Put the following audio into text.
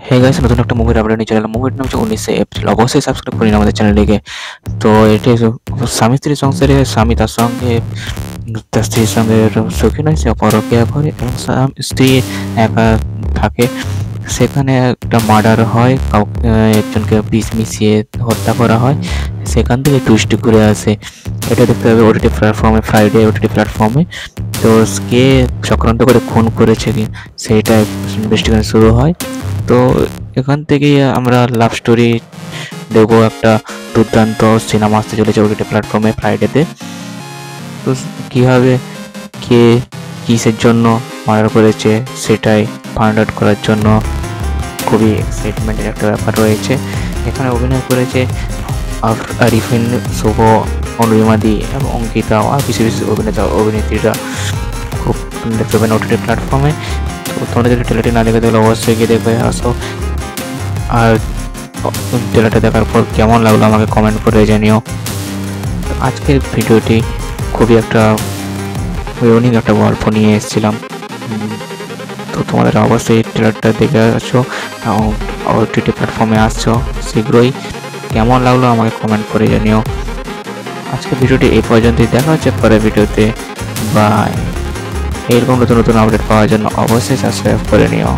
Hey guys, নতুন একটা মুভির আপডেট নিয়ে চলে এলাম। মুভির নাম হচ্ছে 19 এপ্রিল। অবশ্যই সাবস্ক্রাইব করে নিন আমাদের চ্যানেলটিকে। তো এটি স্বামী স্ত্রীর সংসারে স্বামী তার সঙ্গে তার স্ত্রীর সঙ্গে সুখী নয়, সে পরকীয়া করে এবং স্ত্রী একা থাকে। সেখানে একটা মার্ডার হয়, কাউকে একজনকে বিষ মিশিয়ে হত্যা করা হয়। সেখান থেকে টুইস্ট ঘুরে আসে। এটা দেখতে হবে ওটিটি প্ল্যাটফর্মে, ফ্রাইডে ওটিটি প্ল্যাটফর্মে। তো কে চক্রান্ত করে খুন করেছে কি সেইটা ইনভেস্টিগেশন শুরু হয়। তো এখান থেকেই আমরা লাভ স্টোরি দেখবো। একটা দুর্দান্ত সিনেমা আসতে চলেছে ওটিটি প্ল্যাটফর্মে ফ্রাইডেতে। তো কীভাবে কে কিসের জন্য মার্ডার করেছে সেটাই ফাইন্ড আউট করার জন্য খুবই এক্সাইটমেন্টের একটা ব্যাপার রয়েছে। এখানে অভিনয় করেছে আরিফিন, শুভ, অনুরিমাদি এবং অঙ্কিতা আর বিশেষ বিশেষ অভিনেতা অভিনেত্রীরা খুব দেখতে পাবেন ওটিটি প্ল্যাটফর্মে। তো তোমরা যদি ট্রেলারটি না দেখে তাহলে অবশ্যই গিয়ে দেখবে আসো। আর ট্রেলারটা দেখার পর কেমন লাগলো আমাকে কমেন্ট করে জানিও। আজকের ভিডিওটি খুবই একটা ইউনিক একটা গল্প নিয়ে এসেছিলাম। তো তোমাদের অবশ্যই ট্রেলারটা দেখে আসছো, ওটিটি প্ল্যাটফর্মে আসছো শীঘ্রই। কেমন লাগলো আমাকে কমেন্ট করে জানিও। আজকের ভিডিওটি এই পর্যন্তই, দেখা হচ্ছে পরের ভিডিওতে। বাই। এইরকম নতুন নতুন আপডেট পাওয়ার জন্য অবশ্যই সাবস্ক্রাইব করে নিও।